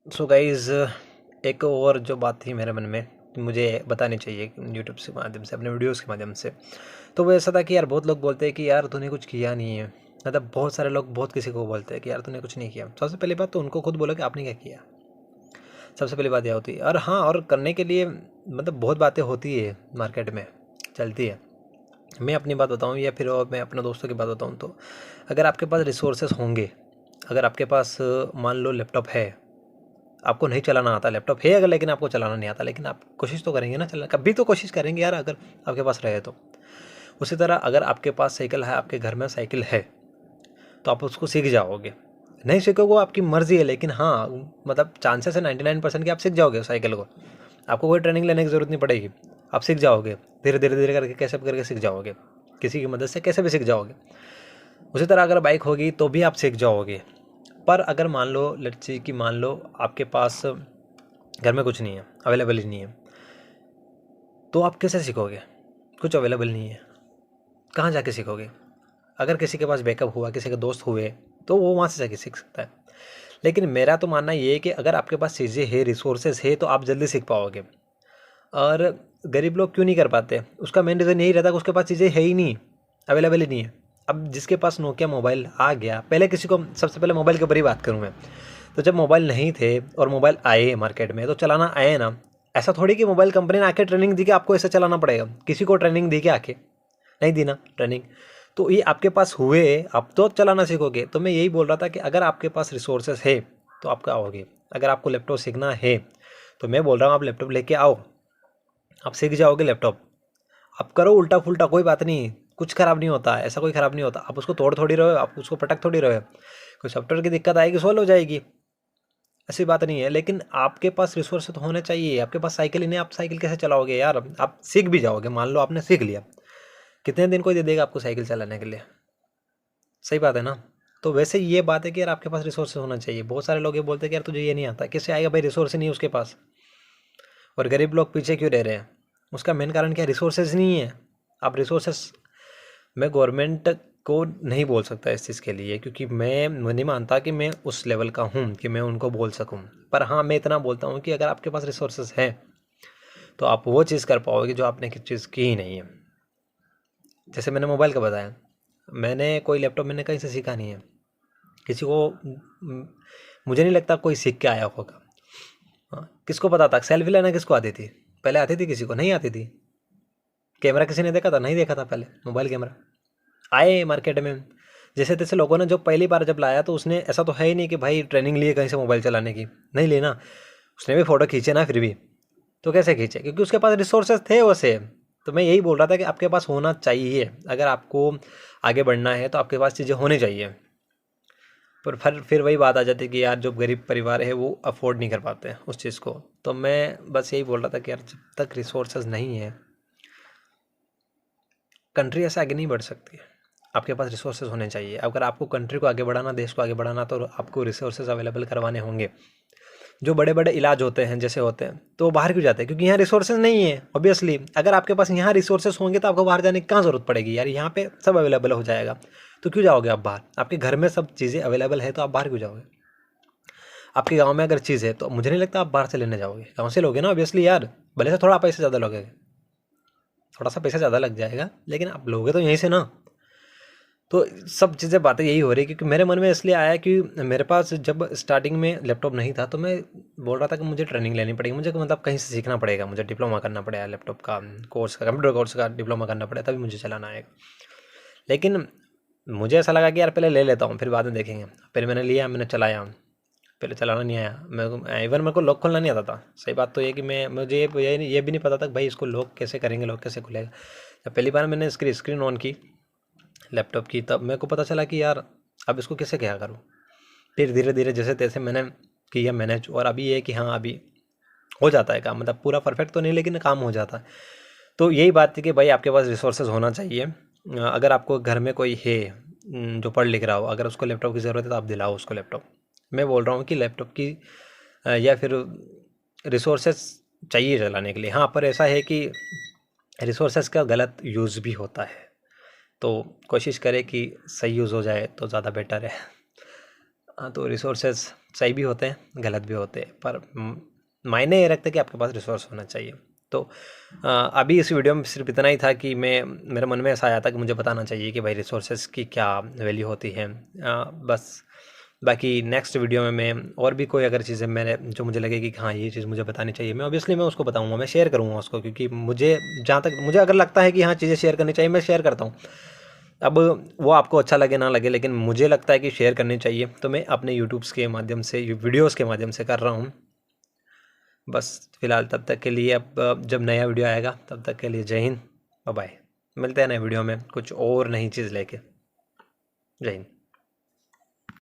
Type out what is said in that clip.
So guys, एक और जो बात थी मेरे मन में मुझे बतानी चाहिए यूट्यूब के माध्यम से, अपने वीडियोज़ के माध्यम से। तो वो ऐसा था कि यार बहुत लोग बोलते हैं कि यार तूने कुछ किया नहीं है। मतलब बहुत सारे लोग बहुत किसी को बोलते हैं कि यार तूने कुछ नहीं किया। सबसे पहली बात तो उनको खुद बोलो कि आपने क्या किया। सबसे पहली बात यह होती है। और हाँ, और करने के लिए मतलब बहुत बातें होती है मार्केट में, चलती है। मैं अपनी बात बताऊँ या फिर और मैं अपने दोस्तों की बात बताऊँ, तो अगर आपके पास रिसोर्सेज होंगे, अगर आपके पास मान लो लैपटॉप है, आपको नहीं चलाना आता, लैपटॉप है अगर, लेकिन आपको चलाना नहीं आता, लेकिन आप कोशिश तो करेंगे ना चलाना, कभी तो कोशिश करेंगे यार, अगर आपके पास रहे तो। उसी तरह अगर आपके पास साइकिल है, आपके घर में साइकिल है, तो आप उसको सीख जाओगे। नहीं सीखोगे वो आपकी मर्जी है, लेकिन हाँ, मतलब चांसेस है 99% कि आप सीख जाओगे साइकिल को। आपको कोई ट्रेनिंग लेने की ज़रूरत नहीं पड़ेगी, आप सीख जाओगे। धीरे धीरे धीरे करके कैसे करके सीख जाओगे, किसी की मदद से कैसे भी सीख जाओगे। उसी तरह अगर बाइक होगी तो भी आप सीख जाओगे। पर अगर मान लो लेट्स से कि मान लो आपके पास घर में कुछ नहीं है, अवेलेबल ही नहीं है, तो आप कैसे सीखोगे? कुछ अवेलेबल नहीं है, कहाँ जाके सीखोगे? अगर किसी के पास बैकअप हुआ, किसी के दोस्त हुए, तो वो वहाँ से जाके सीख सकता है। लेकिन मेरा तो मानना ये है कि अगर आपके पास चीज़ें है, रिसोर्सेज है, तो आप जल्दी सीख पाओगे। और गरीब लोग क्यों नहीं कर पाते, उसका मेन रीज़न यही रहता है कि उसके पास चीज़ें है ही नहीं, अवेलेबल ही नहीं है। अब जिसके पास नोकिया मोबाइल आ गया, पहले किसी को, सबसे पहले मोबाइल के ऊपर ही बात करूँ मैं, तो जब मोबाइल नहीं थे और मोबाइल आए मार्केट में, तो चलाना आए ना। ऐसा थोड़ी कि मोबाइल कंपनी ने आके ट्रेनिंग दी कि आपको ऐसे चलाना पड़ेगा, किसी को ट्रेनिंग दी के आके, नहीं दी ना ट्रेनिंग। तो ये आपके पास हुए, आप तो चलाना सीखोगे। तो मैं यही बोल रहा था कि अगर आपके पास रिसोर्सेस है तो आप क्या होगे। अगर आपको लैपटॉप सीखना है तो मैं बोल रहा हूँ आप लैपटॉप लेके आओ, आप सीख जाओगे लैपटॉप। आप करो उल्टा फुल्टा, कोई बात नहीं, कुछ ख़राब नहीं होता, ऐसा कोई ख़राब नहीं होता। आप उसको तोड़ थोड़ी रहे हो, आप उसको पटक थोड़ी रहे हो। कोई सॉफ्टवेयर की दिक्कत आएगी, सॉल्व हो जाएगी, ऐसी बात नहीं है। लेकिन आपके पास रिसोर्स तो होने चाहिए। आपके पास साइकिल ही नहीं, आप साइकिल कैसे चलाओगे यार? आप सीख भी जाओगे, मान लो आपने सीख लिया, कितने दिन कोई दे देगा आपको साइकिल चलाने के लिए? सही बात है ना। तो वैसे ये बात है कि यार आपके पास रिसोर्स होना चाहिए। बहुत सारे लोग ये बोलते हैं कि यार तुझे ये नहीं आता, कैसे आएगा भाई, रिसोर्स नहीं है उसके पास। और गरीब लोग पीछे क्यों रह रहे हैं? उसका मेन कारण क्या, रिसोर्सेज नहीं है। आप रिसोर्सेस, मैं गवर्नमेंट को नहीं बोल सकता इस चीज़ के लिए, क्योंकि मैं नहीं मानता कि मैं उस लेवल का हूँ कि मैं उनको बोल सकूँ। पर हाँ, मैं इतना बोलता हूँ कि अगर आपके पास रिसोर्सेज हैं तो आप वो चीज़ कर पाओगे जो आपने किसी चीज़ की ही नहीं है। जैसे मैंने मोबाइल का बताया, मैंने कोई लैपटॉप मैंने कहीं से सीखा नहीं है। किसी को मुझे नहीं लगता कोई सीख के आया होगा। हाँ, किसको पता था सेल्फी लेना किसको आती थी? पहले आती थी किसी को? नहीं आती थी। कैमरा किसी ने देखा था? नहीं देखा था पहले। मोबाइल कैमरा आए मार्केट में, जैसे तैसे लोगों ने जो पहली बार जब लाया, तो उसने ऐसा तो है ही नहीं कि भाई ट्रेनिंग लिए कहीं से मोबाइल चलाने की, नहीं लेना। उसने भी फ़ोटो खींचे ना फिर भी। तो कैसे खींचे? क्योंकि उसके पास रिसोर्सेज थे वैसे। तो मैं यही बोल रहा था कि आपके पास होना चाहिए। अगर आपको आगे बढ़ना है तो आपके पास चीज़ें होनी चाहिए। पर फिर वही बात आ जाती है कि यार जो गरीब परिवार है वो अफोर्ड नहीं कर पाते हैं उस चीज़ को। तो मैं बस यही बोल रहा था कि यार जब तक रिसोर्सेज नहीं है, कंट्री ऐसे आगे नहीं बढ़ सकती। आपके पास रिसोर्सेज होने चाहिए। अगर आपको कंट्री को आगे बढ़ाना, देश को आगे बढ़ाना, तो आपको रिसोर्सेज अवेलेबल करवाने होंगे। जो बड़े बड़े इलाज होते हैं, जैसे होते हैं, तो वो बाहर क्यों जाते हैं? क्योंकि यहाँ रिसोर्सेज नहीं है ऑब्वियसली। अगर आपके पास यहाँ रिसोर्सेज होंगे तो आपको बाहर जाने की कहाँ ज़रूरत पड़ेगी यार, यहाँ पे सब अवेलेबल हो जाएगा। तो क्यों जाओगे आप बाहर? आपके घर में सब चीज़ें अवेलेबल है तो आप बाहर क्यों जाओगे? आपके गाँव में अगर चीज़ है तो मुझे नहीं लगता आप बाहर से लेने जाओगे। गाँव से लोगे ना ऑब्वियसली यार, भले से थोड़ा पैसा ज़्यादा लोगे, थोड़ा सा पैसा ज़्यादा लग जाएगा, लेकिन आप लोगे तो यहीं से ना। तो सब चीज़ें बातें यही हो रही है, क्योंकि मेरे मन में इसलिए आया कि मेरे पास जब स्टार्टिंग में लैपटॉप नहीं था, तो मैं बोल रहा था कि मुझे ट्रेनिंग लेनी पड़ेगी, मुझे मतलब कहीं से सीखना पड़ेगा, मुझे डिप्लोमा करना पड़ेगा लैपटॉप का कोर्स का, कंप्यूटर कोर्स का डिप्लोमा करना पड़ेगा, तभी मुझे चलाना आएगा। लेकिन मुझे ऐसा लगा कि यार पहले ले लेता हूँ, फिर बाद में देखेंगे। पहले मैंने लिया, मैंने चलाया, पहले चलाना नहीं आया मेरे को। इवन मेरे को लॉक खोलना नहीं आता था। सही बात तो ये कि मुझे ये भी नहीं पता था कि भाई इसको लॉक कैसे करेंगे, लॉक कैसे खुलेगा। जब पहली बार मैंने इसकी स्क्रीन ऑन की लैपटॉप की, तब मेरे को पता चला कि यार अब इसको कैसे क्या करूँ। फिर धीरे धीरे जैसे तैसे मैंने किया मैनेज, और अभी ये है कि हाँ, अभी हो जाता है काम। मतलब पूरा परफेक्ट तो नहीं, लेकिन काम हो जाता है। तो यही बात थी कि भाई आपके पास रिसोर्सेज होना चाहिए। अगर आपको घर में कोई है जो पढ़ लिख रहा हो, अगर उसको लैपटॉप की ज़रूरत है तो आप दिलाओ उसको लैपटॉप। मैं बोल रहा हूँ कि लैपटॉप की या फिर रिसोर्सेज चाहिए चलाने के लिए। हाँ, पर ऐसा है कि रिसोर्सेज का गलत यूज़ भी होता है, तो कोशिश करें कि सही यूज़ हो जाए तो ज़्यादा बेटर है। हाँ, तो रिसोर्सेज सही भी होते हैं, गलत भी होते हैं, पर मायने ये रखते हैं कि आपके पास रिसोर्स होना चाहिए। तो अभी इस वीडियो में सिर्फ इतना ही था कि मेरे मन में ऐसा आया था कि मुझे बताना चाहिए कि भाई रिसोर्सेज की क्या वैल्यू होती है। बस बाकी नेक्स्ट वीडियो में मैं और भी कोई अगर चीज़ें मैंने जो मुझे लगेगी कि हाँ ये चीज़ मुझे बतानी चाहिए, मैं ऑब्वियसली मैं उसको बताऊंगा, मैं शेयर करूंगा उसको, क्योंकि मुझे जहाँ तक मुझे अगर लगता है कि हाँ चीज़ें शेयर करनी चाहिए, मैं शेयर करता हूँ। अब वो आपको अच्छा लगे ना लगे, लेकिन मुझे लगता है कि शेयर करनी चाहिए, तो मैं अपने यूट्यूब्स के माध्यम से, वीडियोज़ के माध्यम से कर रहा हूँ। बस फिलहाल तब तक के लिए, अब जब नया वीडियो आएगा तब तक के लिए जय हिंद, बाय बाय। मिलते हैं नए वीडियो में कुछ और नई चीज़ लेके। जय हिंद।